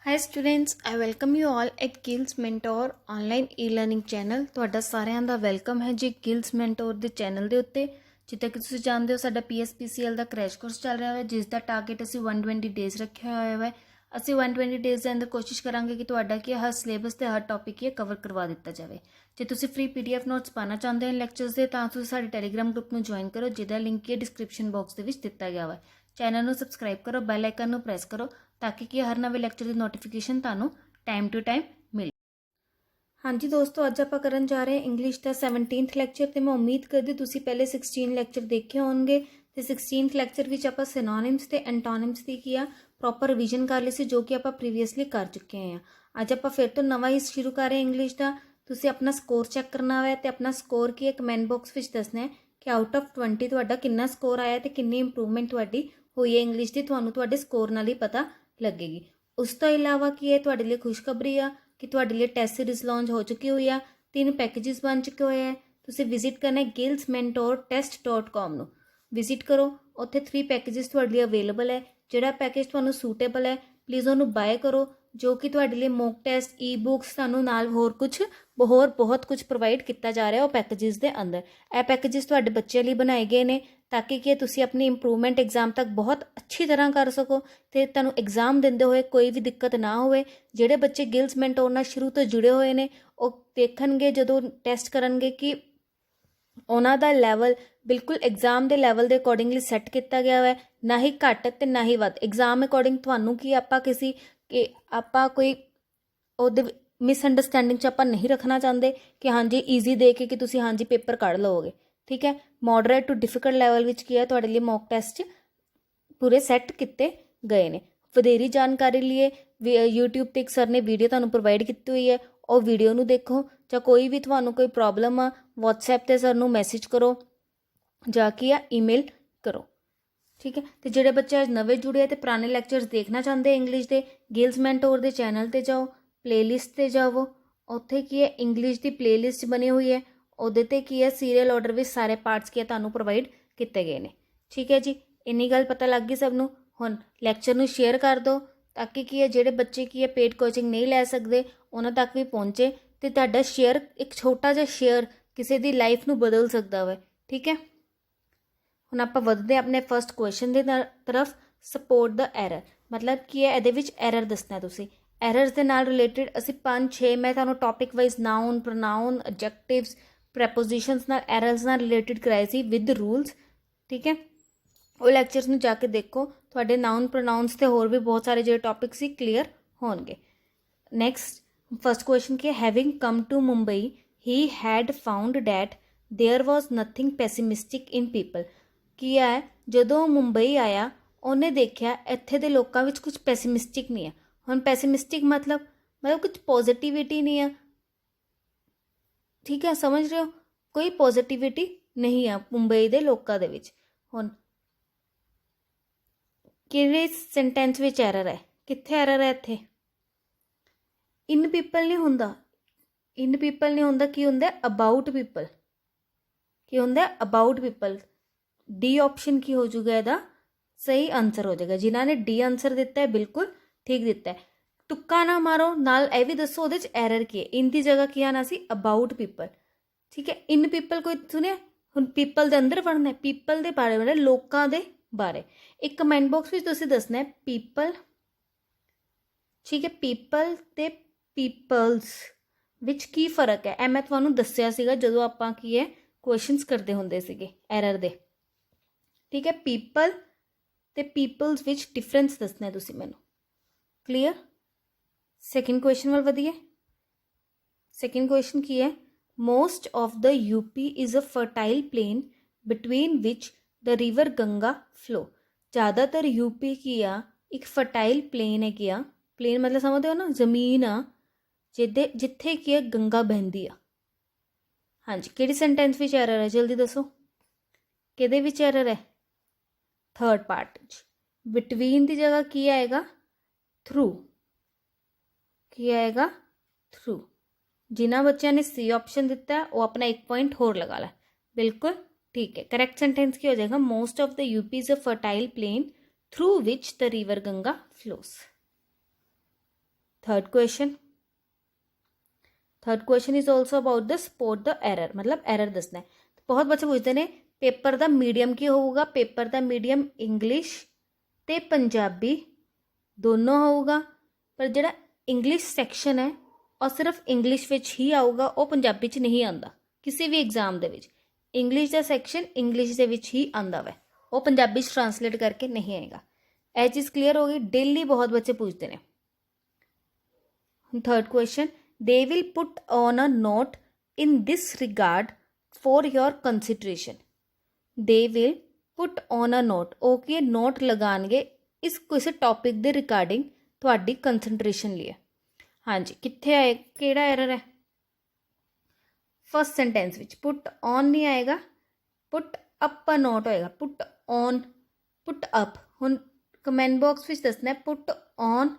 Hi students, I welcome you all at gills mentor online e learning channel. ਤੁਹਾਡਾ ਸਾਰਿਆਂ ਦਾ welcome ਹੈ ਜੀ ਗਿल्स mentor ਦੇ ਚੈਨਲ ਦੇ ਉੱਤੇ। ਜਿੱਦਾਂ ਕਿ ਤੁਸੀਂ ਜਾਣਦੇ ਹੋ, ਸਾਡਾ PSPCL ਦਾ ਕ੍ਰੈਸ਼ ਕੋਰਸ ਚੱਲ ਰਿਹਾ ਹੈ, ਜਿਸ ਦਾ ਟਾਰਗੇਟ ਅਸੀਂ 120 ਡੇਜ਼ ਰੱਖਿਆ ਹੋਇਆ ਹੈ। ਅਸੀਂ 120 ਡੇਜ਼ ਦੇ ਅੰਦਰ ਕੋਸ਼ਿਸ਼ ਕਰਾਂਗੇ ਕਿ ਤੁਹਾਡਾ ਕੀ ਹਰ ਸਿਲੇਬਸ ਤੇ ਹਰ ਟੌਪਿਕ ਕੀ ਕਵਰ ਕਰਵਾ ਦਿੱਤਾ ਜਾਵੇ। ਜੇ ਤੁਸੀਂ ਫ੍ਰੀ PDF ਨੋਟਸ ਪਾਣਾ ਚਾਹੁੰਦੇ ਹੋ ਲੈਕਚਰਸ ਦੇ, ਤਾਂ ਤੁਸੀਂ ਸਾਡੇ ਟੈਲੀਗ੍ਰਾਮ ਗਰੁੱਪ ਨੂੰ ਜੁਆਇਨ ਕਰੋ, ਜਿਹਦਾ ਲਿੰਕ ਇਹ ਡਿਸਕ੍ਰਿਪਸ਼ਨ ਬਾਕਸ ਦੇ ਵਿੱਚ ਦਿੱਤਾ ਗਿਆ ਵਾ। ਚੈਨਲ ਨੂੰ ਸਬਸਕ੍ਰਾਈਬ ਕਰੋ, ਬੈਲ ਆਈਕਨ ਨੂੰ ਪ੍ਰੈਸ ਕਰੋ ਤਾਂ ਕਿ ਹਰ ਨਵੇਂ ਲੈਕਚਰ ਦੀ ਨੋਟੀਫਿਕੇਸ਼ਨ ਤੁਹਾਨੂੰ टाइम टू टाइम मिले। हाँ जी दोस्तों, अज आप करन जा रहे हैं इंग्लिश का 17th लैक्चर। तो मैं उम्मीद करती तुसी पहले 16 लैक्चर देखे होंगे। तो 16th लैक्चर विच आपां सिनोनिम्स ते एंटोनिम्स दी किया प्रॉपर रिविजन कर ली सी, जो कि आपां प्रीवियसली कर चुके हैं। अज आपां फिर तो नवा ही शुरू कर रहे हैं इंग्लिश का। तुसी अपना स्कोर चैक करना है तो अपना स्कोर की कमेंट बॉक्स विच दसना है कि आउट ऑफ 20 तुहाडा कितना स्कोर आया तो कितनी इंप्रूवमेंट तुहाडी हुई है इंग्लिश की। तुहानूं तुहाडे स्कोर नाल ही पता लगेगी। उस तो इलावा की है तुहाडे लिए खुशखबरी आ कि तुहाडे लिए टेस्ट सीरीज लॉन्च हो चुकी हुई है। 3 पैकेजेस बन चुके हुए हैं। तुसीं विजिट करना है gillsmentortest.com नूं विजिट करो। उत्थे 3 पैकेजेस तुहाडे लिए अवेलेबल है। जिहड़ा पैकेज तुहानूं सूटेबल है प्लीज़ उहनूं बाय करो, जो कि तुहाडे लिए मॉक टेस्ट ई बुक्स तुहानूं नाल होर बहुत कुछ प्रोवाइड किया जा रहा है वो पैकेजेस के अंदर। यह पैकेजेस तुहाडे बच्चों लिए बनाए गए हैं ताकि कि तुसी अपनी इंप्रूवमेंट एग्जाम तक बहुत अच्छी तरह कर सको तो तुहानूं एग्जाम देंदे हुए कोई भी दिक्कत ना होए। जिहड़े बच्चे गिल्स मैंटोर नाल शुरू तो जुड़े हुए हैं वो देखणगे जदों टेस्ट करनगे कि उन्हां दा लैवल बिल्कुल एग्जाम के लैवल के अकॉर्डिंगली सैट किया गया है, ना ही घट ते ना ही वध। एग्जाम अकॉर्डिंग तुहानूं कि आपां कोई उहदे मिसअंडरस्टैंडिंग च आपां नहीं रखना चाहते कि हाँ जी ईजी दे के कि तुसी हाँ जी पेपर कढ़ लोगे। ठीक है, मॉडरेट टू डिफिकल्ट लैवल विच किया तुहाडे लिए मॉक टेस्ट पूरे सैट किए गए हैं। वधेरी जानकारी लिए यूट्यूब ते एक सर ने वीडियो तुहानूं प्रोवाइड की हुई है, और वीडियो नूं देखो। जां कोई भी तुहानूं कोई प्रॉब्लम आ WhatsApp ते सर नूं मैसेज करो जाके या ईमेल करो। ठीक है, तो जिहड़े बच्चे अज नवे जुड़े तो पुराने लैक्चर्स देखना चाहते हैं इंग्लिश के, गिल्स मैंटोर के चैनल पर जाओ, प्लेलिस्ट ते जाओ। उत्थे की है इंग्लिश की प्लेलिस्ट बनी हुई है, उहदे ते की है सीरियल ऑर्डर में सारे पार्ट्स की तुहानूं प्रोवाइड किए गए हैं। ठीक है जी, इन्नी गल पता लग गई सबनूं। हुण लैक्चर नूं शेयर कर दो ताकि की है जिहड़े बच्चे की है पेड कोचिंग नहीं लै सकते उन्हां तक भी पहुँचे, तो तुहाडा शेयर एक छोटा जिहा शेयर किसी की लाइफ नूं बदल सकता है। ठीक है, हुण आपां वधदे अपने फर्स्ट क्वेश्चन की तरफ। सपोर्ट द एरर मतलब की है, इहदे विच एरर दसना तुसीं। एरर्स के नाल रिलेटिड असीं 5-6 मैं तुहानूं topic wise noun, pronoun, adjectives, prepositions नाल एरर्स नाल रिलेटिड कराए सी विद रूल्स। ठीक है, वो लैक्चर्स में जाके देखो, तुहाडे नाउन, प्रोनाउंस ते होर भी बहुत सारे जो टॉपिक्स ही क्लीयर होणगे। नैक्सट फर्स्ट क्वेश्चन की having come to Mumbai he had found that there was nothing pessimistic in people. की है, जदों मुंबई आया उन्हें देखा इत्थे दे लोकां विच कुछ पैसीमिस्टिक नहीं है। हुण पैसीमिस्टिक मतलब कुछ पॉजिटिविटी नहीं है। ठीक है, समझ रहे हो, कोई पॉजिटिविटी नहीं है मुंबई के लोगों के विच। हुण किहड़े सेंटेंस विच एरर है, कित्थे एरर है? इत्थे इन पीपल नहीं हुंदा, इन पीपल नहीं हुंदा, की हुंदा अबाउट पीपल, की हुंदा अबाउट पीपल। डी ऑप्शन की हो जाएगा, इहदा सही आंसर हो जाएगा। जिन्हां ने डी आंसर दिता है बिल्कुल ठीक दिता है। तुक्का ना मारो, नाल यह भी दसो उहदे च एरर की है। इन दी जगह की आना सी अबाउट पीपल। ठीक है, इन पीपल कोई सुने, हुण पीपल दे अंदर पढ़ना है, पीपल दे बारे में, लोकां दे बारे। एक कमेंट बॉक्स में तुसीं दसना है पीपल। ठीक है, पीपल ते पीपल्स विच की फर्क है, मैं तुहानूं दस्सिया सीगा जदों आपां की है क्वेश्चनस करते हुंदे सीगे एरर दे। ठीक है, पीपल ते पीपल्स विच डिफरेंस दसना है तुसीं मैनूं। क्लीयर? सैकेंड क्वेश्चन वाल वधिए। सैकेंड क्वेश्चन की है, most of the UP is a fertile plain between which the river Ganga flow. ज़्यादातर यूपी की आ एक फर्टाइल प्लेन है कि आ, प्लेन मतलब समझते हो ना, जमीन आ जिथे की गंगा बहती आ। हाँ जी, किहड़ी सेंटेंस विच एरर है, जल्दी दसो किहदे विच एरर है? थर्ड पार्ट बिटवीन की जगह की आएगा थ्रू, की आएगा थ्रू। जिन्होंने बच्चों ने सी ऑप्शन दिता है वो अपना 1 पॉइंट होर लगा ला। बिल्कुल ठीक है, करेक्ट सेंटेंस की हो जाएगा most of the UP is a fertile plain through which the river Ganga flows. Third question is also about the spot the error, मतलब एरर दसना है। बहुत बच्चे पूछते हैं पेपर का मीडियम की होगा, पेपर का मीडियम इंग्लिश ते पंजाबी दोनों होगा, पर जो इंग्लिश सैक्शन है और सिर्फ इंग्लिश विच ही आऊगा, वो पंजाबी च नहीं आता। किसी भी एग्जाम दे विच इंग्लिश का सैक्शन इंग्लिश दे विच ही आंदा वै, वो पंजाबी च ट्रांसलेट करके नहीं आएगा। यह चीज़ क्लीयर होगी। डेली बहुत बच्चे पूछते हैं। Third question, they will put on a note in this regard for your consideration. They will put on a note, okay note लगाएंगे इस किसी टॉपिक के रिगार्डिंग थोड़ी कंसनट्रेशन लिए। हाँ जी, कितने आए, केड़ा एरर है? First sentence which put on नहीं आएगा, पुट अप अ नोट होएगा। Put on, put up. हुण कमेंट बॉक्स में दसना है पुट ऑन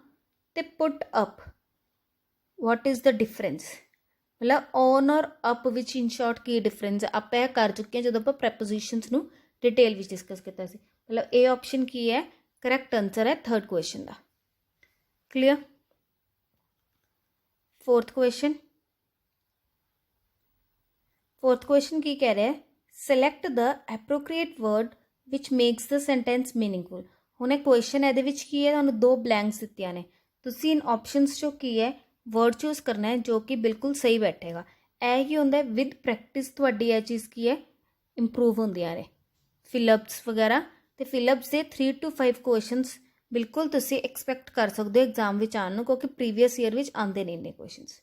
ते put up what is the difference, मतलब ऑन और अप विच इन शॉर्ट की डिफरेंस है। आप यह कर चुके हैं जो आप प्रैपोजिशंस नू डिटेल विच डिस्कस किया सी। मतलब ए ऑप्शन की है करैक्ट आंसर है थर्ड क्वेश्चन का। क्लीयर। फोर्थ क्वेश्चन की कह रहा है, select the appropriate word which makes the sentence meaningful. हुण एक क्वेश्चन है की है, तुहानूं दो ब्लैंक्स दित्तियां ने, तुसीं इन ऑप्शनस चों की है वर्ड चूज करना है जो कि बिल्कुल सही बैठेगा। यह की होंदा है विद प्रैक्टिस तुहाडी यह चीज़ की है इंप्रूव होंदियां ने। फिलअप्स वगैरह तो फिलअप्स के 3 to 5 क्वेश्चनस बिल्कुल तुसीं एक्सपैक्ट कर सकते हो एग्जाम में आने को, क्योंकि प्रीवियस ईयर में आते नहीं इन्ने क्वेश्चनस।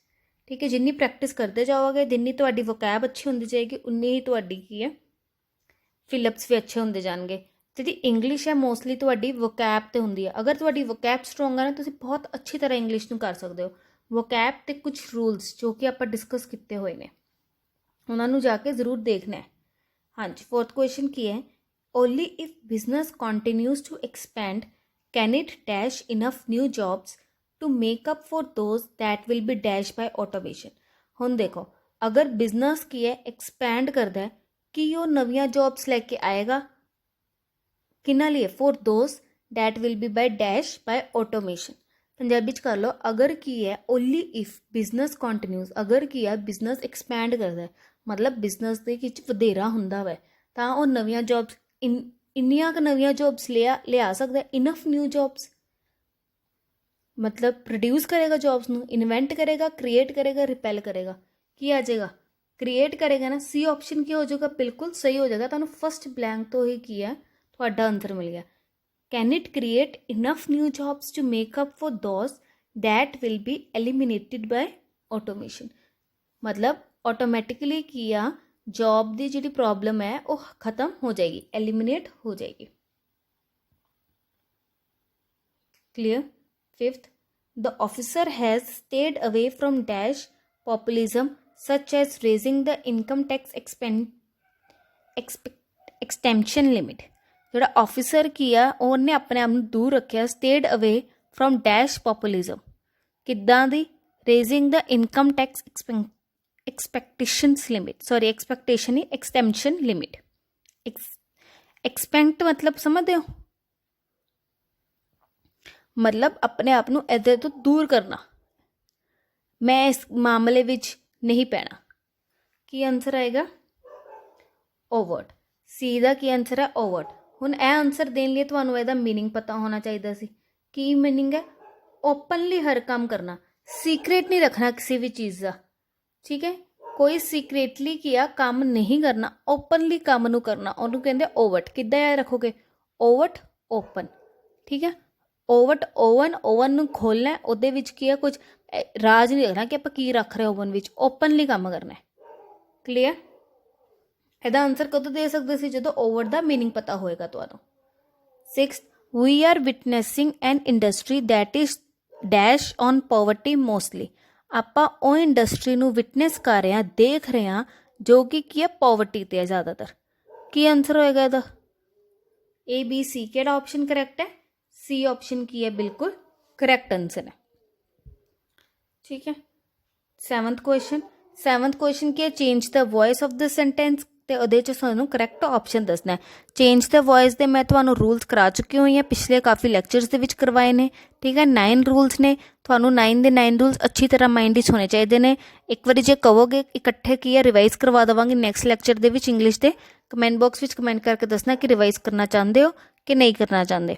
ठीक है, जिन्नी प्रैक्टिस करते जाओगे जिन्नी तुहाडी वोकैब अच्छी होंदी जाएगी उन्नी ही तुहाडी की है फिलअप्स भी अच्छे होंदे जाएंगे। जी इंग्लिश है मोस्टली तुहाडी वोकैब ते होंदी है। अगर तुहाडी वोकैब स्ट्रोंग है ना, तुसीं बहुत अच्छी तरह इंग्लिश नूं कर सकते हो। वोकैब ते कुछ रूल्स जो कि आप डिस्कस किए हुए हैं उन्होंने जाके जरूर देखना है। हाँ जी, फोर्थ क्वेश्चन की है, only if business continues to expand can it dash enough new jobs to make up for those that will be dash by automation. हुण देखो, अगर बिजनेस की है एक्सपैंड करता है कि वो नवियां जॉब्स लैके आएगा किन्ना लिए, for those that will B by dash by automation. Punjabi कर लो, अगर की है ओनली इफ बिजनेस कॉन्टिन्यूज, अगर की है बिजनेस एक्सपैंड करता है मतलब बिजनेस के विच वधेरा हुंदा वै, तां वो नवियां जॉब्स इन्नियां नवियां जॉब्स लिया सकता है। इनफ न्यू जॉब्स मतलब प्रोड्यूस करेगा जॉब्स नूं, इन्वेंट करेगा, क्रिएट करेगा, रिपेल करेगा। की आ जाएगा? क्रिएट करेगा ना। सी ऑप्शन की हो जाएगा, बिल्कुल सही हो जाएगा। तुहानूं फर्स्ट ब्लैंक तो ही की है तुहाडा आंसर मिल गया। Can it create enough new jobs to make up for those that will be eliminated by automation. मतलब ऑटोमैटिकली किया जॉब की जी प्रॉब्लम है वो खत्म हो जाएगी, एलिमिनेट हो जाएगी। Clear. Fifth, the officer has stayed away from dash populism such as raising the income tax extension limit. जोड़ा ऑफिसर किया उन्हें अपने आप को दूर रखा, stayed away from dash populism किदां दी, raising the income tax extension limit. Expect मतलब समझते हो, मतलब अपने आप को इधर तो दूर करना, मैं इस मामले विच नहीं पैना। की आंसर आएगा? ओवर्ट। सी का की आंसर है? ओवर्ट। हुण यह आंसर देने लिए तुहानूं इहदा मीनिंग पता होना चाहिए सी। की मीनिंग है? ओपनली हर काम करना, सीक्रेट नहीं रखना किसी भी चीज़ का। ठीक है, कोई सीक्रेटली किया काम नहीं करना, ओपनली काम नूं करना, उन्होंने कहते ओवर्ट। किद्दां याद रखोगे? Overt open. ठीक है, ओवर्ट ओवन, ओवन नूं खोलना है, उहदे विच की है कुछ राज नहीं रखना कि आप की रख रहे ओवन विच, ओपनली काम करना है। क्लीयर। ਇਹਦਾ आंसर कदों दे सकते सी जो ओवर का मीनिंग पता होएगा तुहानूं। Sixth, we are witnessing an industry that is dash on poverty mostly. आपां ਉਹ इंडस्ट्री नूं विटनैस कर रहे हैं, देख रहे हैं जो कि है पॉवर्टी ते है ज़्यादातर। की आंसर होएगा ਇਹਦਾ? A B C. केड़ा ऑप्शन करैक्ट है? सी ऑप्शन की है बिल्कुल करैक्ट आंसर है। ठीक है। सेवंथ क्वेश्चन की है, change the voice of the sentence ਤੇ ਉਹਦੇ 'ਚ ਸਾਨੂੰ ਕਰੈਕਟ ਆਪਸ਼ਨ ਦੱਸਣਾ ਹੈ। ਚੇਂਜ ਦ ਵੌਇਸ ਦੇ ਮੈਂ ਤੁਹਾਨੂੰ ਰੂਲਸ ਕਰਾ ਚੁੱਕੀ ਹੋਈ ਹਾਂ, ਪਿਛਲੇ ਕਾਫੀ ਲੈਕਚਰਸ ਦੇ ਵਿੱਚ ਕਰਵਾਏ ਨੇ। ਠੀਕ ਹੈ, 9 ਰੂਲਸ ਨੇ, ਤੁਹਾਨੂੰ 9 ਦੇ 9 ਰੂਲਸ ਅੱਛੀ ਤਰ੍ਹਾਂ ਮਾਈਂਡ ਵਿੱਚ ਹੋਣੇ ਚਾਹੀਦੇ ਨੇ। ਇੱਕ ਵਾਰੀ ਜੇ ਕਹੋਗੇ ਇਕੱਠੇ ਕੀ ਹੈ ਰਿਵਾਈਜ਼ ਕਰਵਾ ਦੇਵਾਂਗੇ ਨੈਕਸਟ ਲੈਕਚਰ ਦੇ ਵਿੱਚ ਇੰਗਲਿਸ਼ ਦੇ। ਕਮੈਂਟ ਬਾਕਸ ਵਿੱਚ ਕਮੈਂਟ ਕਰਕੇ ਦੱਸਣਾ ਕਿ ਰਿਵਾਈਜ਼ ਕਰਨਾ ਚਾਹੁੰਦੇ ਹੋ ਕਿ ਨਹੀਂ ਕਰਨਾ ਚਾਹੁੰਦੇ।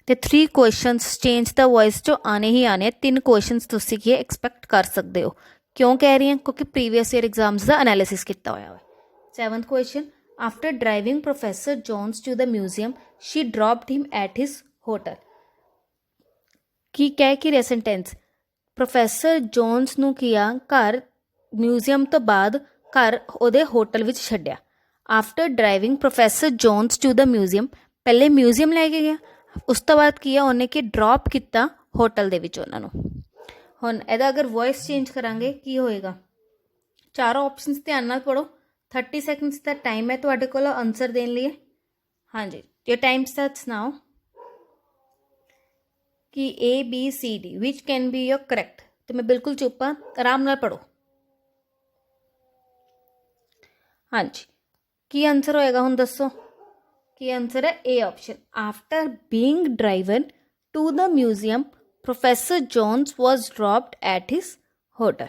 ਤੇ 3 ਕੁਐਸਚਨਸ ਚੇਂਜ ਦਾ ਵੌਇਸ 'ਚੋਂ ਆਣੇ ਹੀ ਆਣੇ। 3 ਕੁਐਸਚਨਸ ਤੁਸੀਂ ਕੀ ਐਕਸਪੈਕਟ ਕਰ ਸਕਦੇ ਹੋ। ਕਿਉਂ ਕਹਿ ਰਹੀ ਹਾਂ? ਕਿਉਂਕਿ ਪ੍ਰੀਵੀਅਸ ਈਅਰ ਐਗਜ਼ਾਮਸ ਦਾ ਐਨਾਲਿਸਿਸ ਕੀਤਾ ਹੋਇਆ ਹੈ। 7th question, after driving Professor Jones to the museum, she dropped him at his hotel. ਕੀ ਕਹਿ ਕੀ ਰਿਹਾ ਸੈਂਟੈਂਸ? ਪ੍ਰੋਫੈਸਰ ਜੋਨਸ ਨੂੰ ਕੀਆ ਘਰ ਮਿਊਜ਼ੀਅਮ ਤੋਂ ਬਾਅਦ ਘਰ ਉਹਦੇ ਹੋਟਲ ਵਿੱਚ ਛੱਡਿਆ। After driving professor Jones to the museum, ਪਹਿਲੇ ਮਿਊਜ਼ੀਅਮ ਲੈ ਕੇ ਗਿਆ, ਉਸ ਤੋਂ ਬਾਅਦ ਕੀਆ ਉਹਨੇ ਕਿ ਡਰੋਪ ਕੀਤਾ ਹੋਟਲ ਦੇ ਵਿੱਚ ਉਹਨਾਂ ਨੂੰ। ਹੁਣ ਇਹਦਾ ਅਗਰ ਵੌਇਸ ਚੇਂਜ ਕਰਾਂਗੇ ਕੀ ਹੋਏਗਾ? ਚਾਰੋਂ ਆਪਸ਼ਨਸ ਧਿਆਨ ਨਾਲ ਪੜ੍ਹੋ। 30 ਸੈਕਿੰਡਸ ਦਾ ਟਾਈਮ ਹੈ ਤੁਹਾਡੇ ਕੋਲ ਆਨਸਰ ਦੇਣ ਲਈ। ਹਾਂਜੀ, your time starts now। ਕਿ A B C D which can be your correct? ਤੇ ਮੈਂ ਬਿਲਕੁਲ ਚੁੱਪ ਹਾਂ, ਆਰਾਮ ਨਾਲ ਪੜ੍ਹੋ। ਹਾਂਜੀ, ਕੀ ਆਨਸਰ ਹੋਏਗਾ ਹੁਣ ਦੱਸੋ? ਕੀ ਆਨਸਰ ਹੈ? A option. After being driven to the museum professor Jones was dropped at his hotel.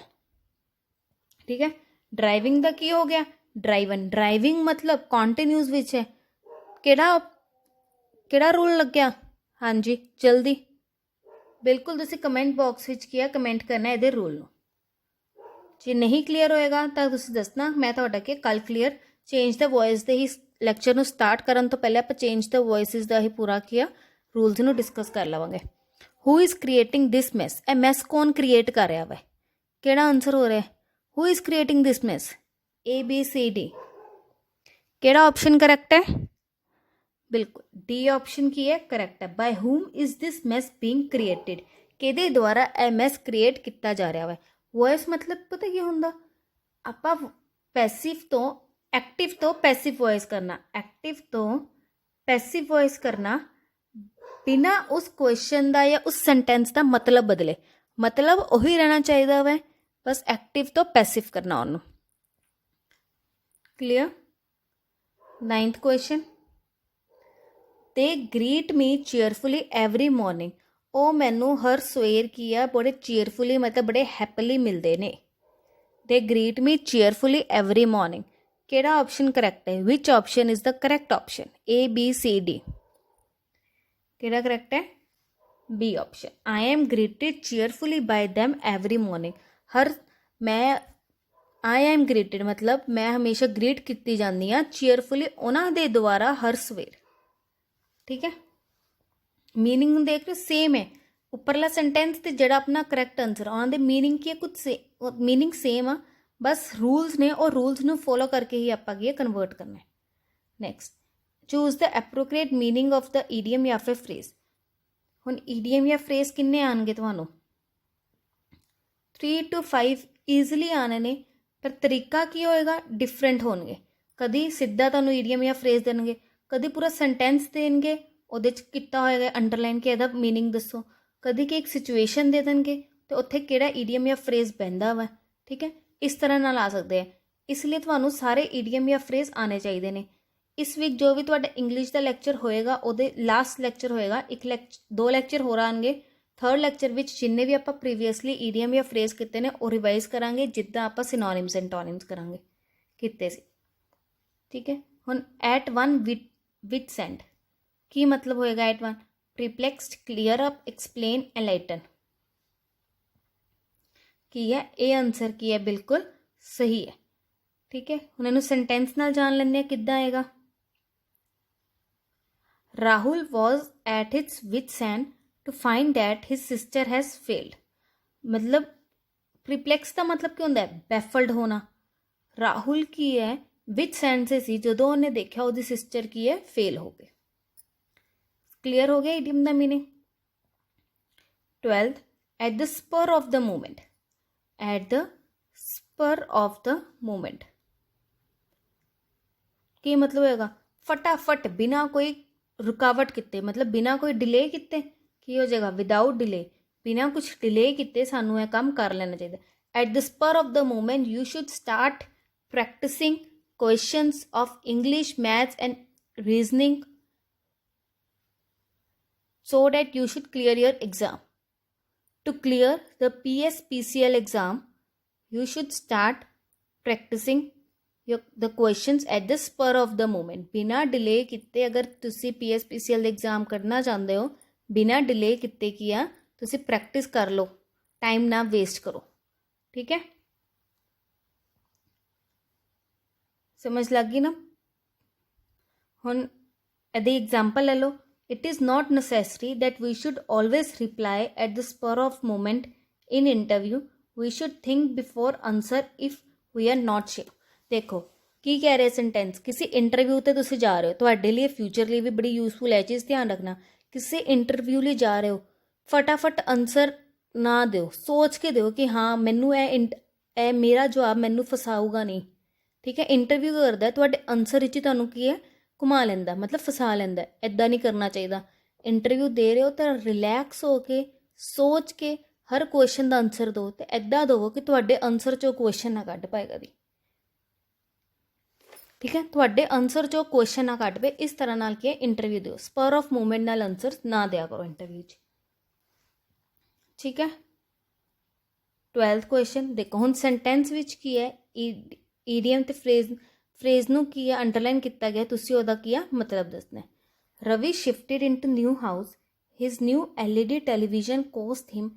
ਠੀਕ ਹੈ, ਡਰਾਈਵਿੰਗ ਦਾ ਕੀ ਹੋ ਗਿਆ? ਡਰਾਈਵਨ। ਡਰਾਈਵਿੰਗ ਮਤਲਬ ਕੰਟੀਨਿਊਸ ਵਿੱਚ ਹੈ। ਕਿਹੜਾ ਰੂਲ ਲੱਗਿਆ? ਹਾਂਜੀ, ਜਲਦੀ ਬਿਲਕੁਲ ਤੁਸੀਂ ਕਮੈਂਟ ਬਾਕਸ ਵਿੱਚ ਕੀ ਕਮੈਂਟ ਕਰਨਾ ਇਹਦੇ ਰੂਲ ਨੂੰ। ਜੇ ਨਹੀਂ ਕਲੀਅਰ ਹੋਏਗਾ ਤਾਂ ਤੁਸੀਂ ਦੱਸਣਾ, ਮੈਂ ਤੁਹਾਡਾ ਕਿ ਕੱਲ ਕਲੀਅਰ। ਚੇਂਜ ਦਾ ਵੌਇਸ ਦੇ ਹੀ ਲੈਕਚਰ ਨੂੰ ਸਟਾਰਟ ਕਰਨ ਤੋਂ ਪਹਿਲੇ ਆਪਾਂ ਚੇਂਜ ਦਾ ਵੌਇਸਿਸ ਦਾ ਹੀ ਪੂਰਾ ਕੀਆ ਰੂਲਸ ਨੂੰ ਡਿਸਕਸ ਕਰ ਲਵਾਂਗੇ। Who is creating this mess? ਇਹ ਮੈਸ ਕੌਣ ਕ੍ਰੀਏਟ ਕਰ ਰਿਹਾ ਵਾ? ਕਿਹੜਾ ਆਨਸਰ ਹੋ ਰਿਹਾ? Who is creating this mess? A B C D। ਕਿਹੜਾ ਆਪਸ਼ਨ ਕਰੈਕਟ ਹੈ? ਬਿਲਕੁਲ ਡੀ ਆਪਸ਼ਨ ਕੀ ਹੈ? ਕਰੈਕਟ ਹੈ। By whom is this mess being created? ਕਿਹਦੇ ਦੁਆਰਾ ਇਹ ਮੈਸ ਕ੍ਰੀਏਟ ਕੀਤਾ ਜਾ ਰਿਹਾ ਵਾ? ਵੌਇਸ ਮਤਲਬ ਪਤਾ ਕੀ ਹੁੰਦਾ? ਆਪਾਂ ਪੈਸਿਵ ਤੋਂ ਐਕਟਿਵ ਤੋਂ ਪੈਸਿਵ ਵੌਇਸ ਕਰਨਾ, ਐਕਟਿਵ ਤੋਂ ਪੈਸਿਵ ਵੌਇਸ ਕਰਨਾ ਬਿਨਾਂ ਉਸ ਕੁਐਸਚਨ ਦਾ ਜਾਂ ਉਸ ਸੈਂਟੈਂਸ ਦਾ ਮਤਲਬ ਬਦਲੇ। ਮਤਲਬ ਉਹੀ ਰਹਿਣਾ ਚਾਹੀਦਾ ਵਾ, ਬਸ ਐਕਟਿਵ ਤੋਂ ਪੈਸਿਵ ਕਰਨਾ ਉਹਨੂੰ। ਕਲੀਅਰ? 9th ਕੁਐਸਚਨ, ਦੇ greet me cheerfully every morning. ਉਹ ਮੈਨੂੰ ਹਰ ਸਵੇਰ ਕੀ ਆ ਬੜੇ ਚੇਅਰਫੁਲੀ ਮਤਲਬ ਬੜੇ ਹੈਪੀਲੀ ਮਿਲਦੇ ਨੇ। They greet me cheerfully every morning. ਕਿਹੜਾ ਆਪਸ਼ਨ ਕਰੈਕਟ ਹੈ? Which option is the correct option? A B C D। ਕਿਹੜਾ ਕਰੈਕਟ ਹੈ? B option. I am greeted cheerfully by them every morning. I am greeted ਮਤਲਬ ਮੈਂ ਹਮੇਸ਼ਾ greet ਕੀਤੀ ਜਾਂਦੀ ਹਾਂ ਚੇਅਰਫੁਲੀ ਉਹਨਾਂ ਦੇ ਦੁਆਰਾ ਹਰ ਸਵੇਰ। ਠੀਕ ਹੈ, ਮੀਨਿੰਗ ਦੇਖ ਰਹੇ ਸੇਮ ਹੈ ਉੱਪਰਲਾ ਸੈਂਟੈਂਸ ਤੇ ਜਿਹੜਾ ਆਪਣਾ ਕਰੈਕਟ ਆਨਸਰ ਉਹਨਾਂ ਦੇ ਮੀਨਿੰਗ ਕੀ ਹੈ? ਕੁਝ ਮੀਨਿੰਗ ਸੇਮ ਆ, ਬਸ ਰੂਲਸ ਨੇ ਉਹ ਰੂਲਸ ਨੂੰ ਫੋਲੋ ਕਰਕੇ ਹੀ ਆਪਾਂ ਕੀ ਕਨਵਰਟ ਕਰਨਾ ਹੈ। Next, choose the appropriate meaning of the idiom ਜਾਂ ਫਿਰ ਫਰੇਜ਼। ਹੁਣ ਈਡੀਅਮ ਜਾਂ ਫਰੇਜ਼ ਕਿੰਨੇ ਆਉਣਗੇ ਤੁਹਾਨੂੰ? 3 to 5 ਈਜ਼ਲੀ ਆਣੇ ਨੇ, ਪਰ ਤਰੀਕਾ ਕੀ ਹੋਏਗਾ? ਡਿਫਰੈਂਟ ਹੋਣਗੇ। ਕਦੀ ਸਿੱਧਾ ਤੁਹਾਨੂੰ ਈਡੀਅਮ ਜਾਂ ਫਰੇਜ਼ ਦੇਣਗੇ, ਕਦੀ ਪੂਰਾ ਸੈਂਟੈਂਸ ਦੇਣਗੇ ਉਹਦੇ 'ਚ ਕੀਤਾ ਹੋਏਗਾ ਅੰਡਰਲਾਈਨ ਕਿ ਇਹਦਾ ਮੀਨਿੰਗ ਦੱਸੋ, ਕਦੀ ਕਿ ਇੱਕ ਸਿਚੁਏਸ਼ਨ ਦੇ ਦੇਣਗੇ ਅਤੇ ਉੱਥੇ ਕਿਹੜਾ ਈਡੀਅਮ ਜਾਂ ਫਰੇਜ਼ ਪੈਂਦਾ ਵਾ। ਠੀਕ ਹੈ, ਇਸ ਤਰ੍ਹਾਂ ਨਾਲ ਆ ਸਕਦੇ ਆ। ਇਸ ਲਈ ਤੁਹਾਨੂੰ ਸਾਰੇ ਈਡੀਅਮ ਜਾਂ ਫਰੇਜ਼ ਆਉਣੇ ਚਾਹੀਦੇ ਨੇ। ਇਸ ਵੀਕ ਜੋ ਵੀ ਤੁਹਾਡਾ ਇੰਗਲਿਸ਼ ਦਾ ਲੈਕਚਰ ਹੋਏਗਾ ਉਹਦੇ ਲਾਸਟ ਲੈਕਚਰ ਹੋਏਗਾ, 2 ਲੈਕਚਰ ਹੋਰ ਆਉਣਗੇ। 3rd ਲੈਕਚਰ ਵਿੱਚ ਜਿੰਨੇ ਵੀ ਆਪਾਂ ਪ੍ਰੀਵੀਅਸਲੀ ਈਡੀਅਮ ਜਾਂ ਫਰੇਜ਼ ਕੀਤੇ ਨੇ ਉਹ ਰਿਵਾਈਜ਼ ਕਰਾਂਗੇ, ਜਿੱਦਾਂ ਆਪਾਂ ਸਿਨੋਨਿਮਸ ਐਂਟੋਨਿਮਸ ਕਰਾਂਗੇ ਕੀਤੇ ਸੀ। ਠੀਕ ਹੈ, ਹੁਣ ਐਟ 1 ਵਿਚ ਸੈਂਡ ਕੀ ਮਤਲਬ ਹੋਏਗਾ? At 1 perplexed, clear up, explain, enlighten. ਕੀ ਹੈ? ਇਹ ਆਨਸਰ ਕੀ ਹੈ? ਬਿਲਕੁਲ ਸਹੀ ਹੈ। ਠੀਕ ਹੈ, ਹੁਣ ਇਹਨੂੰ ਸੈਂਟੈਂਸ ਨਾਲ ਜਾਣ ਲੈਂਦੇ ਹਾਂ ਕਿੱਦਾਂ ਆਏਗਾ। Rahul was at his wits end to find that his sister has failed. ਮਤਲਬ ਪਰਪਲੈਕਸ ਦਾ ਮਤਲਬ ਕੀ ਹੁੰਦਾ ਹੈ? ਬੈਫਲਡ ਹੋਣਾ। ਰਾਹੁਲ ਕੀ ਹੈ? ਵਿਚ ਐਂਡ ਸੇ ਸੀ ਜਦੋਂ ਉਹਨੇ ਦੇਖਿਆ ਉਹਦੀ ਸਿਸਟਰ ਕੀ ਹੈ? ਫੇਲ ਹੋ ਗਏ। ਕਲੀਅਰ ਹੋ ਗਿਆ ਈਡੀਅਮ ਦਾ meaning. 12th, at the spur of the moment. At the spur of the moment ਕੀ ਮਤਲਬ ਹੋਏਗਾ? ਫਟਾਫਟ, ਬਿਨਾਂ ਕੋਈ ਰੁਕਾਵਟ ਕੀਤੇ, ਮਤਲਬ ਬਿਨਾਂ ਕੋਈ ਡਿਲੇ ਕੀਤੇ ਕੀ ਹੋ ਜਾਏਗਾ? Without delay. ਬਿਨਾਂ ਕੁਛ ਡਿਲੇ ਕੀਤੇ ਸਾਨੂੰ ਇਹ ਕੰਮ ਕਰ ਲੈਣਾ ਚਾਹੀਦਾ। At the spur of the moment you should start practising questions of English, maths and reasoning so that you should clear your exam. To clear the PSPCL exam, you should start practicing the questions at the spur of the moment. बिना delay किते अगर तुसी PSPCL exam करना चाहते हो, बिना delay किते किया तुसी प्रैक्टिस कर लो, टाइम ना वेस्ट करो, ठीक है। समझ लग गई ना। हुण यदि एग्जाम्पल ले लो, it is not necessary that we should always reply at the spur of moment in interview, we should think before answer if we are not sure. देखो की कह रहे सेंटेंस, किसी इंटरव्यू ते तुसीं जा रहे हो, तुहाडे लिए फ्यूचर लिए भी बड़ी यूजफुल है चीज़, ध्यान रखना। किसी इंटरव्यू लिए जा रहे हो, फटाफट आंसर ना दो, सोच के दो कि हाँ मैनू ए मेरा जवाब मैनू फसाऊगा नहीं, ठीक है। इंटरव्यू करदा तुहाडे आंसर विच तुहानू की है घुमा लैंदा, मतलब फसा लैंदा। इदां नहीं करना चाहिए। इंटरव्यू दे रहे हो तो रिलैक्स हो के सोच के हर क्वेश्चन का आंसर दो, तो इदां दो कि तुहाडे आंसर चो क्वेश्चन ना कढ पाए कदी, ठीक है। तुहाडे आंसर चो क्वेश्चन ना कढ पाए, इस तरह नाल की इंटरव्यू दो, स्पर ऑफ मूवमेंट नाल आंसर ना दिया करो इंटरव्यू च, ठीक है। 12th क्वेश्चन देखो, हुण सेंटेंस विच की है ईडियम ते फ्रेज नू की है अंडरलाइन किया गया, तुसी ओहदा की है मतलब दसना है। Ravi shifted into new house, his new LED television cost him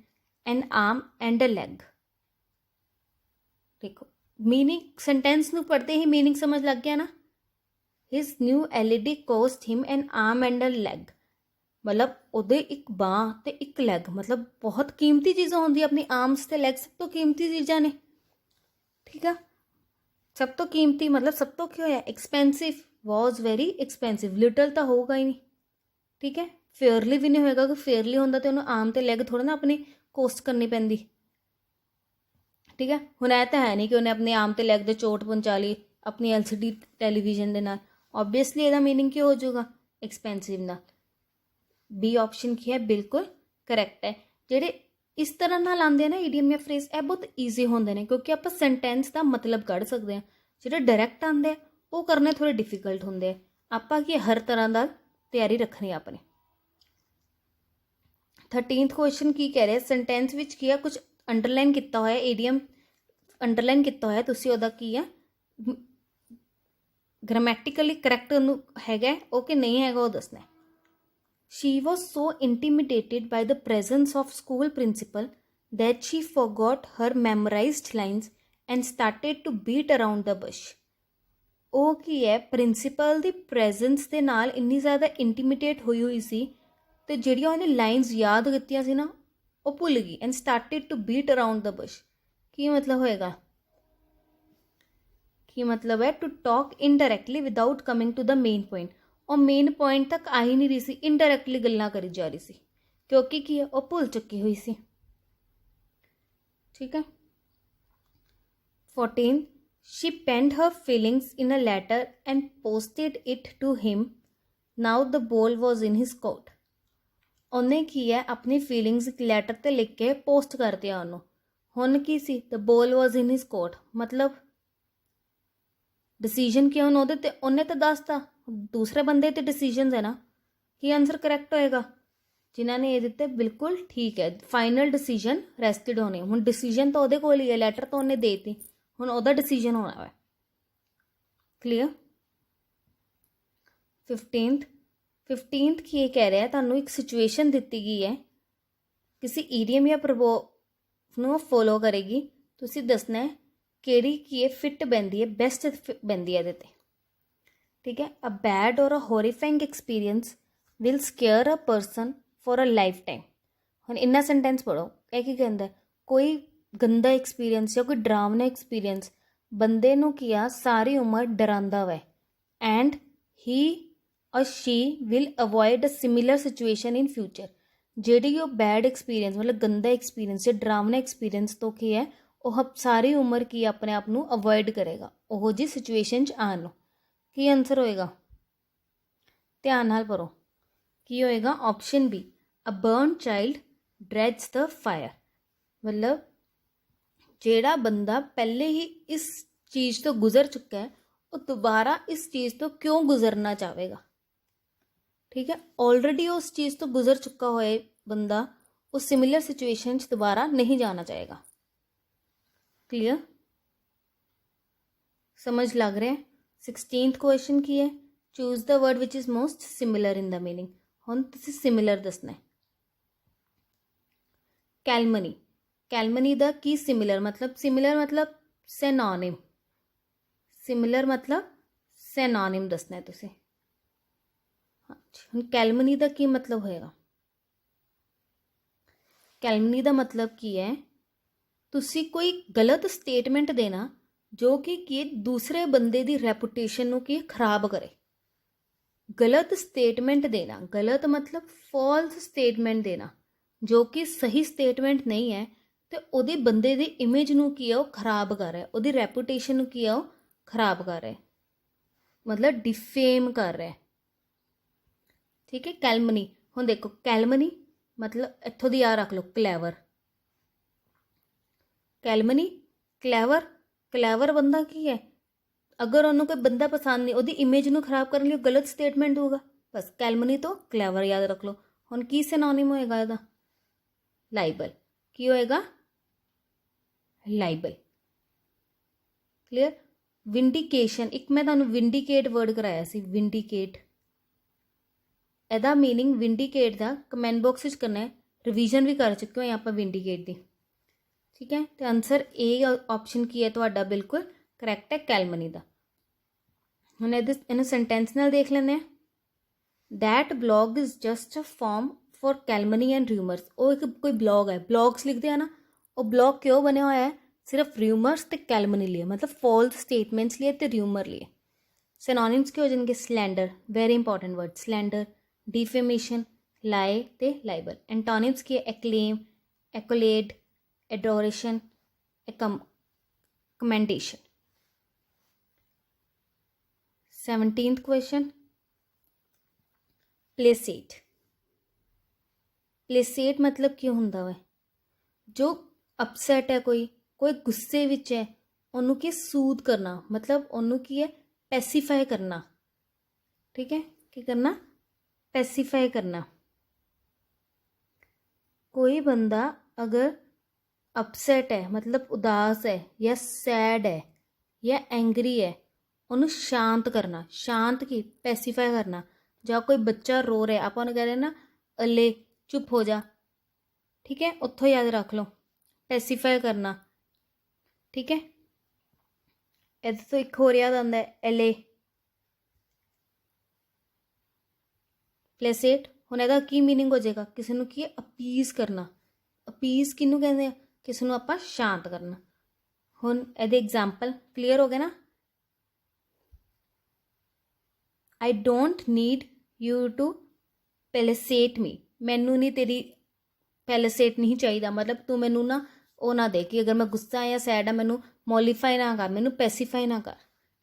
an arm and a leg. देखो मीनिंग, सेंटेंस नू पढ़ते ही मीनिंग समझ लग गया ना। His new LED cost him an arm and a leg, मतलब ਉਹਦੇ ਇੱਕ ਬਾਂਹ ਤੇ ਇੱਕ ਲੈਗ, मतलब बहुत कीमती चीज़ां होंदी अपनी आर्म्स ਤੇ ਲੈਗ, सब तो कीमती चीज़ां ने, ठीक है। सब तो कीमती मतलब सब तो क्या होया expensive, was very expensive, little तो होगा ही नहीं, ठीक है। फेयरली भी नहीं होएगा, कि फेयरली होंदा तो उन्होंने आम तो लैग थोड़ा ना अपनी कोस्ट करनी पैंदी, ठीक है। हुण ऐ तो है नहीं कि उन्हें अपने आम तो लैग दे चोट पहुँचा ली अपनी LCD टैलीविजन के नाल, ओबीअसली ਇਹਦਾ मीनिंग की हो जाऊगा एक्सपेंसिव ना। बी ऑप्शन की है बिल्कुल करैक्ट है। ਜਿਹੜੇ इस तरह नाल आते हैं ना ईडियम या फ्रेज, ਇਹ बहुत ईजी होंगे ने, क्योंकि आप सेंटेंस का मतलब कढ़ सकते हैं। ਜਿਹੜੇ डायरैक्ट आते हैं वो करने थोड़े डिफिकल्ट होंगे, आप हर तरह का तैयारी रखनी अपने। 13th क्वेश्चन की कह रहे, सेंटेंस विच की है कुछ अंडरलाइन किया होया, ईडियम अंडरलाइन किया होया, तुसी ओहदा की है ग्रामैटिकली करैक्ट हैगा वो कि नहीं हैगा वो दसना है। She was so intimidated by the presence of school principal that she forgot her memorized lines and started to beat around the bush. ਉਹ ਕੀ ਹੈ, ਪ੍ਰਿੰਸੀਪਲ ਦੀ ਪ੍ਰੈਜ਼ੈਂਸ ਦੇ ਨਾਲ ਇੰਨੀ ਜ਼ਿਆਦਾ ਇੰਟੀਮੀਡੇਟ ਹੋਈ ਹੋਈ ਸੀ ਤੇ ਜਿਹੜੀਆਂ ਉਹਨੇ ਲਾਈਨਸ ਯਾਦ ਕੀਤੀਆਂ ਸੀ ਨਾ ਉਹ ਭੁੱਲ ਗਈ। And started to beat around the bush, ਕੀ ਮਤਲਬ ਹੋਏਗਾ, ਕੀ मतलब है to talk indirectly without coming to the main point. और मेन पॉइंट तक आ ही नहीं रही सी, इनडायरैक्टली गल्लां करी जा रही सी, क्योंकि की है वो भुल चुकी हुई सी, ठीक है। 14 she pend her feelings in a letter and posted it to him, now the ball was in his court. उन्हें की है अपनी फीलिंग्स एक लैटर ते लिख के पोस्ट कर दिया उन्होंने। हुण की सी, the ball was in his court, मतलब डिसीजन की उन्होंने ते उन्हें तो दसता, दूसरे बंदे ते डिसीजन है ना, कि आंसर करैक्ट होएगा। जिन्होंने ये दिते बिल्कुल ठीक है, फाइनल डिसीजन रेस्टेड होने। हुण डिसीजन तो वो कोल ही है, लैटर तो उन्हें देती, हुण ओहदा डिसीजन होना है, क्लीयर। 15th की ये कह रहा है, तुहानू एक सिचुएशन दी गई है, किसी ईडियम या प्रवोव नू फॉलो करेगी, तुसी दसना है केड़ी की है फिट बहती है, बेस्ट बहती है ये, ठीक है। A bad or a horrifying experience will scare a person for a lifetime. हम इन्ना सेंटेंस पढ़ो, यह की कहता है, कोई गंदा एक्सपीरियंस या कोई डरावना एक्सपीरियंस बंदे नू किया सारी उम्र डरांदा वै, एंड ही और she will avoid a similar situation in future. ਜਿਹੜੀ ਉਹ बैड एक्सपीरियंस मतलब गंदा एक्सपीरियंस या डरावना एक्सपीरियंस तो की है वह सारी उम्र की अपने आप को अवॉइड करेगा वो जी सिचुएशन आने लो। की आंसर होएगा, ध्यान नाल पढ़ो, की होएगा option B, a burn child dreads the fire. मतलब जेड़ा बंदा पहले ही इस चीज़ तो गुजर चुका है ਉਹ ਦੁਬਾਰਾ ਇਸ ਚੀਜ਼ ਤੋਂ ਕਿਉਂ ਗੁਜ਼ਰਨਾ ਚਾਹੇਗਾ। ਠੀਕ ਹੈ, ਆਲਰੇਡੀ ਉਸ ਚੀਜ਼ ਤੋਂ ਗੁਜ਼ਰ ਚੁੱਕਾ ਹੋਏ ਬੰਦਾ ਉਸ ਸਿਮਿਲਰ ਸਿਚੁਏਸ਼ਨ 'ਚ ਦੁਬਾਰਾ ਨਹੀਂ ਜਾਣਾ ਚਾਹੇਗਾ। क्लियर, समझ लग रहा है। 16th क्वेश्चन की है, choose the word which is most similar in the meaning. हुण तुसीं सिमिलर दसना है। कैलमनी, कैलमनी दा की सिमिलर मतलब सैनोनिम, सिमिलर मतलब सैनोनिम दसना है तुसीं। हाँ जी, हुण कैलमनी दा की मतलब होएगा। कैलमनी दा मतलब की है, ਤੁਸੀਂ ਕੋਈ ਗਲਤ ਸਟੇਟਮੈਂਟ ਦੇਣਾ ਜੋ ਕਿ ਦੂਸਰੇ ਬੰਦੇ ਦੀ ਰੈਪੂਟੇਸ਼ਨ ਨੂੰ ਕੀ ਖਰਾਬ ਕਰੇ। ਗਲਤ ਸਟੇਟਮੈਂਟ ਦੇਣਾ, ਗਲਤ ਮਤਲਬ ਫਾਲਸ ਸਟੇਟਮੈਂਟ ਦੇਣਾ ਜੋ ਕਿ ਸਹੀ ਸਟੇਟਮੈਂਟ ਨਹੀਂ ਹੈ ਤੇ ਉਹਦੇ ਬੰਦੇ ਦੀ ਇਮੇਜ ਨੂੰ ਕੀ ਹੈ ਉਹ ਖਰਾਬ ਕਰ ਰਿਹਾ, ਉਹਦੀ ਰੈਪੂਟੇਸ਼ਨ ਨੂੰ ਕੀ ਹੈ ਉਹ ਖਰਾਬ ਕਰ ਰਿਹਾ, ਮਤਲਬ ਡਿਫੇਮ ਕਰ ਰਿਹਾ। ਠੀਕ ਹੈ, ਕੈਲਮਨੀ। ਹੁਣ ਦੇਖੋ ਕੈਲਮਨੀ मतलब इत्थों दी याद रख लो, क्लैवर। कैलमनी क्लैवर, क्लैवर बंदा की है, अगर उन्होंने कोई बंदा पसंद नहीं, उसकी इमेज नूं खराब करने लिए गलत स्टेटमेंट होगा। बस कैलमनी तो क्लैवर याद रख लो। हुण की सिनोनिम होएगा इहदा? लाइबल। की होएगा? लाइबल। क्लियर। विंडिकेशन, एक मैं तुहानूं विंडिकेट वर्ड कराया सी, विंडिकेट। ਇਹਦਾ मीनिंग विंडिकेट का कमेंट बॉक्स ਵਿੱਚ करना है, रिवीजन भी कर चुके हो आप विंडिकेट की। ठीक है, तो आंसर ए ऑप्शन की है ਤੁਹਾਡਾ बिल्कुल करैक्ट है, कैलमनी का। ਹੁਣ ਇਹਨੂੰ सेंटेंस ਨਾਲ देख ਲੈਂਦੇ हैं। That blog is just a form for कैलमनी and rumours. वो एक कोई ब्लॉग है, ब्लॉग्स लिखते हैं ना, वो ब्लॉग क्यों बनया हुआ है? सिर्फ र्यूमर्स तो कैलमनी लिए, मतलब फॉल्स स्टेटमेंट्स लिए तो र्यूमर लिए। सिनोनिम्स के हो जाएंगे slander, very important word, slander, defamation, लाए ते लाइबल। एंटोनिम्स की acclaim, accolade, adoration, commendation. 17th question, placate. Placate मतलब क्यों हुंदा है? जो अपसैट है, कोई गुस्से विच है, उन्हों की सूद करना, मतलब उन्हों की है पैसीफाई करना। ठीक है, क्या करना? पैसीफाई करना। कोई बंदा अगर अपसैट है, मतलब उदास है या सैड है या एंग्री है, उन्होंने शांत करना। शांत की पैसीफाई करना। ਜਾਂ कोई बच्चा रो रहा है, आप उन्हें कह रहे हैं ना अले चुप हो जा। ठीक है, उत्थों याद रख लो, पैसीफाई करना। ठीक है, इधर तो एक होर याद आता है, एले। प्लेसेट हुण इहदा की मीनिंग हो जाएगा? किसी नूं की अपीज़ करना। अपीज़ किनूं कहंदे आ? किसी नूं आपां शांत करना। हुण इहदे एग्जाम्पल क्लीयर हो गए ना? I don't need you to placate me. मैनू नहीं तेरी पैलिसेट नहीं चाहिए, मतलब तू मैनू ना वो ना दे कि अगर मैं गुस्सा या सैड है मैनू मॉलीफाई ना कर, मैनू पैसीफाई ना कर।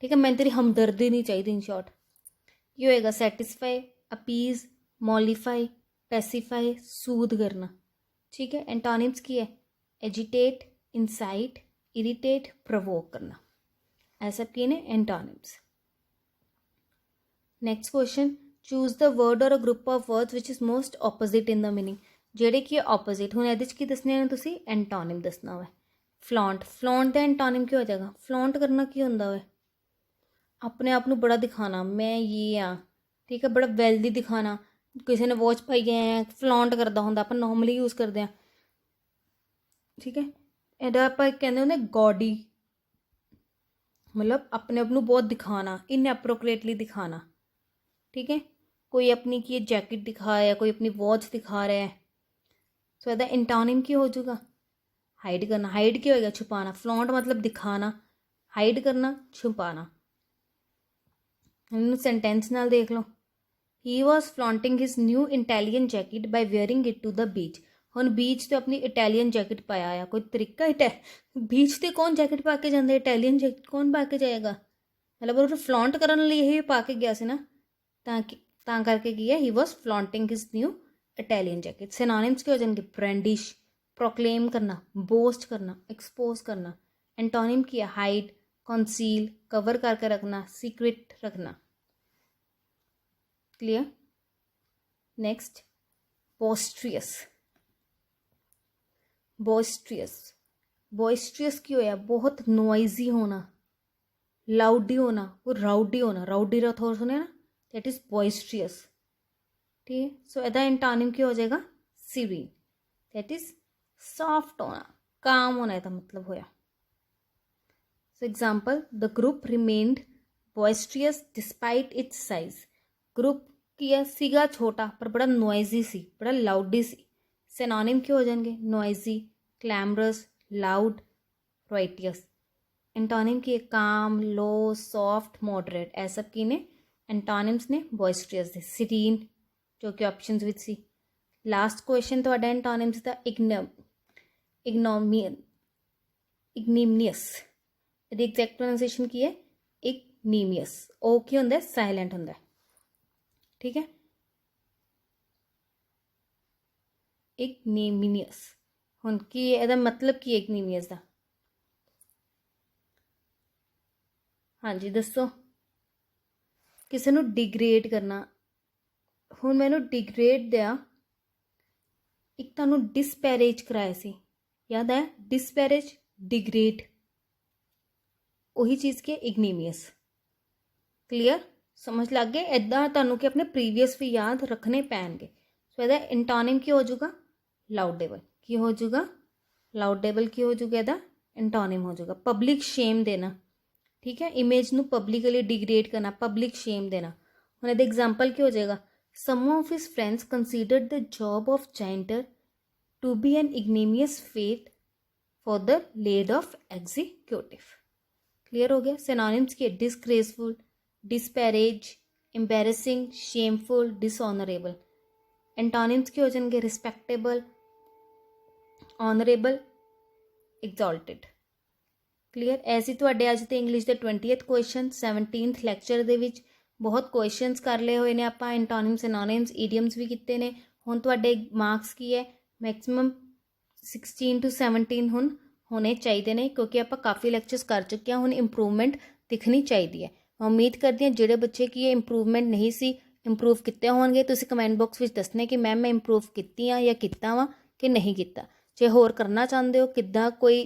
ठीक है, मैंने तेरी हमदर्दी नहीं चाहिए। इन शॉर्ट ये होएगा सैटिस्फाई, अपीज़, मॉलीफाई, पैसीफाई, सूद करना। ठीक है, एंटोनिम्स की है एजिटेट, इंसाइट, इरिटेट, प्रोवोक करना। ऐसा किए ने antonyms. Next question, choose the word or a group of words which is most opposite in the meaning. जेड़े कि ऑपोजिट, हुण इहदे च की दसने ने तुसीं? एंटोनिम दसना होवे। फ्लॉन्ट, फ्लॉन्ट दा एंटोनिम क्या हो जाएगा? फ्लॉन्ट करना की हुंदा होवे? अपने आप नूं बड़ा दिखाना, मैं ये हाँ। ठीक है, बड़ा वेल्दी दिखाना। किसी ने वॉच पाई है, फ्लॉन्ट करदा हुंदा, आपां नॉर्मली यूज़ करदे हां। ठीक है, इहदा आपां कहंदे हुंदे गॉडी, मतलब अपने आप नूं बहुत दिखाना, इनएप्रोप्रिएटली दिखाना। ठीक है, कोई अपनी की जैकेट दिखा रहा है, कोई अपनी वॉच दिखा रहा है, सो इहदा एंटोनिम की हो जाएगा? हाइड करना। हाइड क्या होएगा? छुपाना। फ्लॉन्ट मतलब दिखाना, हाइड करना, छुपाना। इन्हूं सेंटेंस नाल देख लो। He was flaunting his new Italian jacket by wearing it to the beach. हुण बीच तो अपनी इटैलियन जैकेट पाया आया, कोई तरीका बीच ते कौन जैकेट पा के जांदा? इटैलियन जैकेट कौन पा के जाएगा? मतलब वो फ्लॉन्ट करने लिए ही पा के गया सी ना, तां करके की है ही was flaunting his new Italian jacket. Synonyms के हो जाएंगे ब्रांडिश, प्रोक्लेम करना, बोस्ट करना, एक्सपोज करना। एंटोनिम की है हाइड, कंसील कवर करके रखना, सीक्रेट रखना। क्लियर। नेक्स्ट बोस्ट्रियस। बोस्ट्रियस बोइस्ट्रियस की होया बहुत नॉइजी होना, लाउडी होना, वो राउडी होना, राउडी रथोर सुने ना, दैट इज बोइस्ट्रियस। ठीक है, सो एदा एंटोनिम क्या हो जाएगा, सीरीन, दैट इज सॉफ्ट होना, काम होना, एदा मतलब होया। So example, the group remained boisterous despite its size. Group किया सीगा छोटा पर बड़ा नॉइजी सी, बड़ा लाउडी सी। सिनोनिम क्या हो जाएंगे, noisy, clamorous, loud, righteous. Antonym की काम, लो, सॉफ्ट, मॉडरेट, ए सब की ने एंटोनिम्स ने बोइस्ट्रियस दे। सीरीन जो कि options which C. Last question तुहाडा एंटोनिम्स दा इग्निमियस। ਇਹਦੀ ਐਗਜ਼ੈਕਟ ਪ੍ਰੋਨਾਂਸੀਏਸ਼ਨ ਕੀ ਹੈ, ਇਗਨੀਮੀਅਸ। ਉਹ ਕੀ ਹੁੰਦਾ, ਸਾਇਲੈਂਟ ਹੁੰਦਾ। ਠੀਕ ਹੈ, ਇਗਨੀਮੀਅਸ। ਹੁਣ ਕੀ ਇਹਦਾ ਮਤਲਬ ਕੀ ਹੈ ਇਗਨੀਮੀਅਸ ਦਾ, ਹਾਂਜੀ ਦੱਸੋ। ਕਿਸੇ ਨੂੰ ਡਿਗਰੇਡ ਕਰਨਾ। ਹੁਣ ਮੈਨੂੰ ਡਿਗਰੇਡ ਦਿਆ, ਇੱਕ ਤੁਹਾਨੂੰ ਡਿਸਪੈਰੇਜ ਕਰਾਇਆ ਸੀ, ਯਾਦ ਹੈ, ਡਿਸਪੈਰੇਜ, ਡਿਗਰੇਡ, ਉਹੀ ਚੀਜ਼ ਕੀ ਇਗਨੀਮੀਅਸ। ਕਲੀਅਰ, ਸਮਝ ਲੱਗ ਗਏ। ਇੱਦਾਂ ਤੁਹਾਨੂੰ ਕਿ ਆਪਣੇ ਪ੍ਰੀਵੀਅਸ ਵੀ ਯਾਦ ਰੱਖਣੇ ਪੈਣਗੇ। ਸੋ ਇਹਦਾ ਐਂਟੋਨਿਮ ਕੀ ਹੋ ਜਾਊਗਾ, ਲਾਊਡੇਬਲ। ਕੀ ਹੋ ਜਾਊਗਾ, ਲਾਊਡੇਬਲ। ਕੀ ਹੋ ਜਾਊਗਾ ਇਹਦਾ ਐਂਟੋਨਿਮ ਹੋ ਜਾਊਗਾ, ਪਬਲਿਕ ਸ਼ੇਮ ਦੇਣਾ। ਠੀਕ ਹੈ, ਇਮੇਜ ਨੂੰ ਪਬਲਿਕਲੀ ਡਿਗਰੇਡ ਕਰਨਾ, ਪਬਲਿਕ ਸ਼ੇਮ ਦੇਣਾ। ਹੁਣ ਇਹਦਾ ਐਗਜ਼ਾਮਪਲ ਕੀ ਹੋ ਜਾਏਗਾ, some of his friends considered the job of janitor to be an ignominious fate for the laid off executive. Clear हो गया। सिनोनिम्स के disgraceful, disparage, embarrassing, shameful, dishonourable. Antonyms के हो जाएंगे रिस्पैक्टेबल, ऑनरेबल, एग्जॉल्टेड। क्लियर। ऐसे तुहाडे अज ते इंग्लिश के 20th क्वेश्चन 17th लैक्चर दे विच बहुत क्वेश्चनस कर लए हुए ने आपां। एंटोनिम्स, सिनोनिम्स, ईडियम्स भी कीते ने। हुण तुहाडे मार्क्स की है, मैक्सिमम 16 to 17 ਹੁਣ ਹੋਣੇ ਚਾਹੀਦੇ ਨੇ, ਕਿਉਂਕਿ ਆਪਾਂ ਕਾਫੀ ਲੈਕਚਰਸ ਕਰ ਚੁੱਕੇ ਹਾਂ। ਹੁਣ ਇੰਪਰੂਵਮੈਂਟ ਦਿਖਣੀ ਚਾਹੀਦੀ ਹੈ। ਮੈਂ ਉਮੀਦ ਕਰਦੀ ਹਾਂ ਜਿਹੜੇ ਬੱਚੇ ਕੀ ਇਹ ਇੰਪਰੂਵਮੈਂਟ ਨਹੀਂ ਸੀ, ਇੰਪਰੂਵ ਕੀਤੇ ਹੋਣਗੇ। ਤੁਸੀਂ ਕਮੈਂਟ ਬਾਕਸ ਵਿੱਚ ਦੱਸਣੇ ਕਿ ਮੈਮ ਮੈਂ ਇੰਪਰੂਵ ਕੀਤੀ ਆ ਜਾਂ ਕੀਤਾ ਵਾ ਕਿ ਨਹੀਂ ਕੀਤਾ। ਜੇ ਹੋਰ ਕਰਨਾ ਚਾਹੁੰਦੇ ਹੋ, ਕਿੱਦਾਂ ਕੋਈ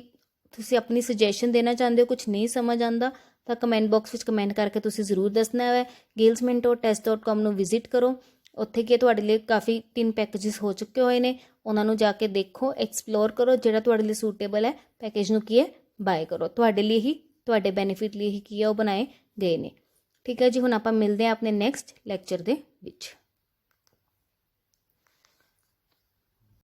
ਤੁਸੀਂ ਆਪਣੀ ਸੁਜੈਸ਼ਨ ਦੇਣਾ ਚਾਹੁੰਦੇ ਹੋ, ਕੁਝ ਨਹੀਂ ਸਮਝ ਆਉਂਦਾ, ਤਾਂ ਕਮੈਂਟ ਬਾਕਸ ਵਿੱਚ ਕਮੈਂਟ ਕਰਕੇ ਤੁਸੀਂ ਜ਼ਰੂਰ ਦੱਸਣਾ ਹੈ। gilsmentortest.com ਨੂੰ ਵਿਜ਼ਿਟ ਕਰੋ। ਉੱਥੇ ਕੀ ਤੁਹਾਡੇ ਲਈ ਕਾਫੀ 3 ਪੈਕੇਜਸ ਹੋ ਚੁੱਕੇ ਹੋਏ ਨੇ, ਉਹਨਾਂ ਨੂੰ ਜਾ ਕੇ ਦੇਖੋ, ਐਕਸਪਲੋਰ ਕਰੋ। ਜਿਹੜਾ ਤੁਹਾਡੇ ਲਈ ਸੂਟੇਬਲ ਹੈ ਪੈਕੇਜ ਨੂੰ ਕੀ ਹੈ ਬਾਏ ਕਰੋ। ਤੁਹਾਡੇ ਲਈ ਹੀ, ਤੁਹਾਡੇ ਬੈਨੀਫਿਟ ਲਈ ਹੀ ਕੀ ਹੈ ਉਹ ਬਣਾਏ ਗਏ ਨੇ। ਠੀਕ ਹੈ ਜੀ, ਹੁਣ ਆਪਾਂ ਮਿਲਦੇ ਹਾਂ ਆਪਣੇ ਨੈਕਸਟ ਲੈਕਚਰ ਦੇ ਵਿੱਚ।